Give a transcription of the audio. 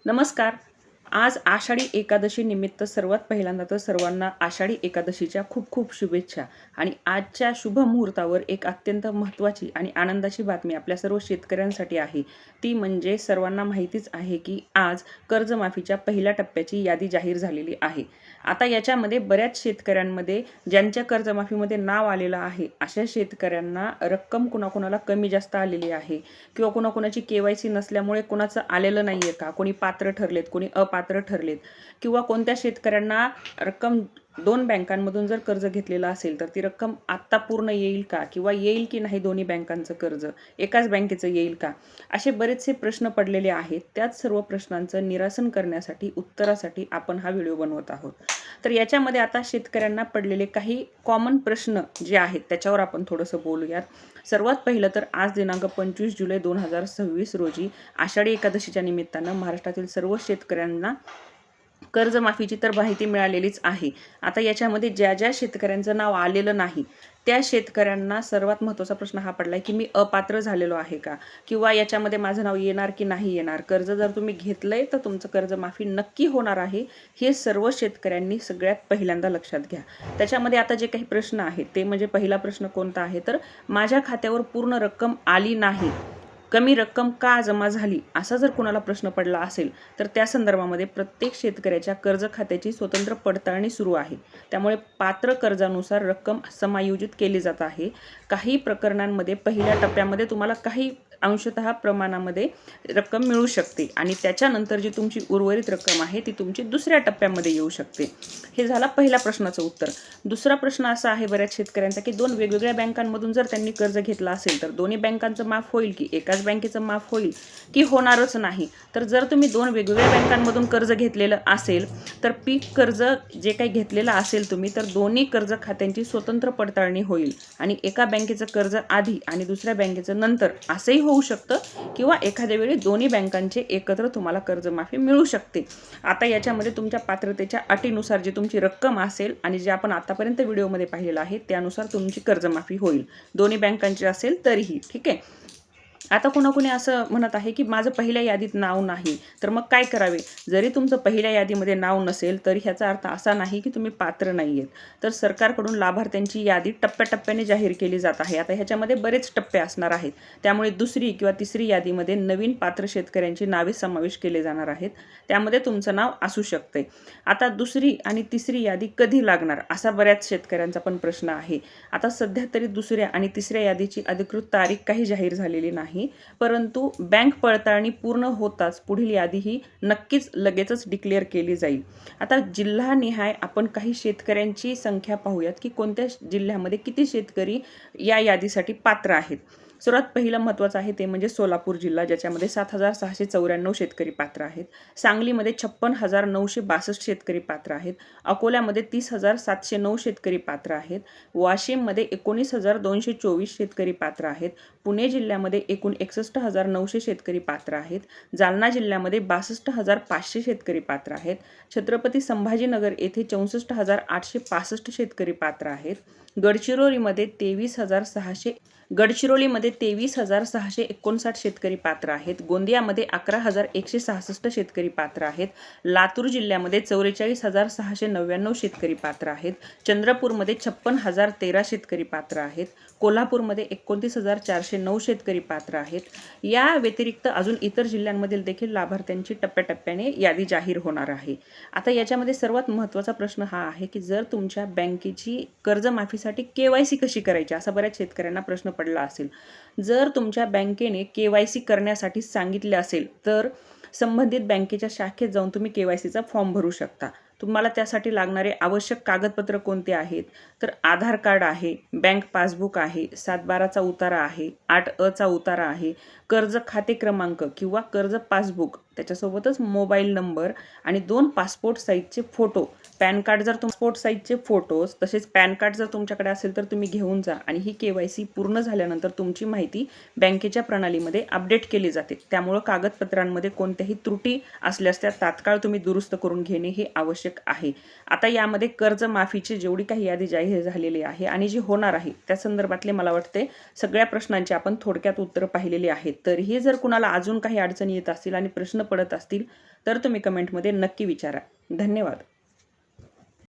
नमस्कार. आज आषाढी एकादशी निमित्त सर्वात पहिल्यांदा तर सर्वांना आषाढी एकादशीच्या खूप खूप शुभेच्छा. आणि आजच्या शुभ मुहूर्तावर एक अत्यंत महत्त्वाची आणि आनंदाची बातमी आपल्या सर्व शेतकऱ्यांसाठी आहे. ती म्हणजे सर्वांना माहितीच आहे की आज कर्जमाफीच्या पहिल्या टप्प्याची यादी जाहीर झालेली आहे. आता याच्यामध्ये बऱ्याच शेतकऱ्यांमध्ये ज्यांच्या कर्जमाफीमध्ये नाव आलेलं आहे अशा शेतकऱ्यांना रक्कम कुणाकुणाला कमी जास्त आलेली आहे किंवा कुणाकुणाची KYC नसल्यामुळे कुणाचं आलेलं नाही आहे का, कोणी पात्र ठरलेत, कोणी अपात्र ठरलेत, किंवा कोणत्या शेतकऱ्यांना रक्कम 2 बँकांमधून जर कर्ज घेतलेलं असेल तर ती रक्कम आत्ता पूर्ण येईल का, किंवा येईल की नाही दोन्ही बँकांचं कर्ज एकाच बँकेचं येईल का, असे बरेचसे प्रश्न पडलेले आहेत. त्याच सर्व प्रश्नांचं निरासन करण्यासाठी उत्तरासाठी आपण हा व्हिडिओ बनवत आहोत. तर याच्यामध्ये आता शेतकऱ्यांना पडलेले काही कॉमन प्रश्न जे आहेत त्याच्यावर आपण थोडंसं बोलूयात. सर्वात पहिलं तर आज दिनांक 25 जुलै 2026 रोजी आषाढी एकादशीच्या निमित्तानं महाराष्ट्रातील सर्व शेतकऱ्यांना कर्जमाफीची तर माहिती मिळालेलीच आहे. आता याच्यामध्ये ज्या ज्या शेतकऱ्यांचं नाव आलेलं नाही त्या शेतकऱ्यांना सर्वात महत्त्वाचा प्रश्न हा पडला आहे की मी अपात्र झालेलो आहे का, किंवा याच्यामध्ये माझं नाव येणार की नाही येणार. कर्ज जर तुम्ही घेतलंय तर तुमचं कर्जमाफी नक्की होणार आहे, हे सर्व शेतकऱ्यांनी सगळ्यात पहिल्यांदा लक्षात घ्या. त्याच्यामध्ये आता जे काही प्रश्न आहेत ते म्हणजे पहिला प्रश्न कोणता आहे तर माझ्या खात्यावर पूर्ण रक्कम आली नाही, कमी रक्कम का जमा झाली, असा जर कोणाला प्रश्न पडला असेल तर त्या संदर्भामध्ये प्रत्येक शेतकऱ्याच्या कर्ज खात्याची स्वतंत्र पडताळणी सुरू आहे. त्यामुळे पात्र कर्जानुसार रक्कम समायोजित केली जात आहे. काही प्रकरणांमध्ये पहिल्या टप्प्यामध्ये तुम्हाला काही अंशतः प्रमाणामध्ये रक्कम मिळू शकते आणि त्याच्यानंतर जी तुमची उर्वरित रक्कम आहे ती तुमची दुसऱ्या टप्प्यामध्ये येऊ शकते. हे झाला पहिल्या प्रश्नाचं उत्तर. दुसरा प्रश्न असा आहे बऱ्याच शेतकऱ्यांचा की 2 वेगवेगळ्या बँकांमधून जर त्यांनी कर्ज घेतलं असेल तर दोन्ही बँकांचं माफ होईल की एकाच बँकेचं माफ होईल की होणारच नाही. तर जर तुम्ही 2 वेगवेगळ्या बँकांमधून कर्ज घेतलेलं असेल तर पीक कर्ज जे काही घेतलेलं असेल तुम्ही तर दोन्ही कर्ज खात्यांची स्वतंत्र पडताळणी होईल आणि एका बँकेचं कर्ज आधी आणि दुसऱ्या बँकेचं नंतर असंही होऊ शकतं, किंवा एखाद्या वेळी दोन्ही बँकांचे एकत्र तुम्हाला कर्जमाफी मिळू शकते. आता याच्यामध्ये तुमच्या पात्रतेच्या अटीनुसार जी तुमची रक्कम असेल आणि जे आपण आतापर्यंत व्हिडिओमध्ये पाहिलेलं आहे त्यानुसार तुमची कर्जमाफी होईल, दोन्ही बँकांची असेल तरीही. ठीक आहे. आता कोणी असं म्हणत आहे की माझं पहिल्या यादीत नाव नाही, तर मग काय करावे. जरी तुमचं पहिल्या यादीमध्ये नाव नसेल तरी ह्याचा अर्थ असा नाही की तुम्ही पात्र नाही आहेत. तर सरकारकडून लाभार्थ्यांची यादी टप्प्याटप्प्याने जाहीर केली जात आहे. आता ह्याच्यामध्ये बरेच टप्पे असणार आहेत, त्यामुळे दुसरी किंवा तिसरी यादीमध्ये नवीन पात्र शेतकऱ्यांची नावे समावेश केले जाणार आहेत, त्यामध्ये तुमचं नाव असू शकते. आता दुसरी आणि तिसरी यादी कधी लागणार असा बऱ्याच शेतकऱ्यांचा पण प्रश्न आहे. आता सध्या तरी दुसऱ्या आणि तिसऱ्या यादीची अधिकृत तारीख काही जाहीर झालेली नाही, परंतु बँक पडताळणी पूर्ण होताच पुढील यादी ही नक्कीच लगेचच डिक्लेअर केली जाईल. आता जिल्हानिहाय आपण काही शेतकऱ्यांची संख्या पाहूयात की कोणत्या जिल्ह्यामध्ये किती शेतकरी या यादीसाठी पात्र आहेत. सर्वात पहिलं महत्त्वाचं आहे ते म्हणजे सोलापूर जिल्हा, ज्याच्यामध्ये 7,694 शेतकरी पात्र आहेत. सांगलीमध्ये 56,962 शेतकरी पात्र आहेत. अकोल्यामध्ये 30,709 शेतकरी पात्र आहेत. वाशिममध्ये 19,224 शेतकरी पात्र आहेत. पुणे जिल्ह्यामध्ये एकूण 61,900 शेतकरी पात्र आहेत. जालना जिल्ह्यामध्ये 62,500 शेतकरी पात्र आहेत. छत्रपती संभाजीनगर येथे 64,865 शेतकरी पात्र आहेत. गडचिरोलीमध्ये 23,659 शेतकरी पात्र आहेत. गोंदियामध्ये 11,166 शेतकरी पात्र आहेत. लातूर जिल्ह्यामध्ये 44,699 शेतकरी पात्र आहेत. चंद्रपूरमध्ये 56,013 शेतकरी पात्र आहेत. कोल्हापूरमध्ये 29,409 शेतकरी पात्र आहेत. या व्यतिरिक्त अजून इतर जिल्ह्यांमधील देखील लाभार्थ्यांची टप्प्याटप्प्याने यादी जाहीर होणार आहे. आता याच्यामध्ये सर्वात महत्त्वाचा प्रश्न हा आहे की जर तुमच्या बँकेची कर्जमाफीसाठी KYC कशी करायची असा बऱ्याच शेतकऱ्यांना प्रश्न पडला असेल. जर तुमच्या बँकेने KYC करण्यासाठी सांगितले असेल तर संबंधित बँकेच्या शाखेत जाऊन तुम्ही KYCचा फॉर्म भरू शकता. तुम्हाला त्यासाठी लागणारे आवश्यक कागदपत्र कोणते आहेत तर आधार कार्ड आहे, बँक पासबुक आहे, 7/12चा उतारा आहे, 8अ उतारा आहे, कर्ज खाते क्रमांक किंवा कर्ज पासबुक, त्याच्यासोबतच मोबाईल नंबर आणि 2 पासपोर्ट साईजचे फोटो. पॅन कार्ड जर पासपोर्ट साईजचे फोटोज तसेच पॅन कार्ड जर तुमच्याकडे असेल तर तुम्ही घेऊन जा आणि ही KYC पूर्ण झाल्यानंतर तुमची माहिती बँकेच्या प्रणालीमध्ये अपडेट केली जाते. त्यामुळे कागदपत्रांमध्ये कोणत्याही त्रुटी असल्यास त्या तात्काळ तुम्ही दुरुस्त करून घेणे हे आवश्यक आहे. आता यामध्ये कर्जमाफीची जेवढी काही यादी जाहीर झालेली आहे आणि जी होणार आहे त्या संदर्भातले मला वाटते सगळ्या प्रश्नांची आपण थोडक्यात उत्तरं पाहिलेली आहेत. तरीही जर कुणाला अजून काही अडचणी येत असतील आणि प्रश्न पडत असतील तर तुम्ही कमेंटमध्ये नक्की विचारा. धन्यवाद.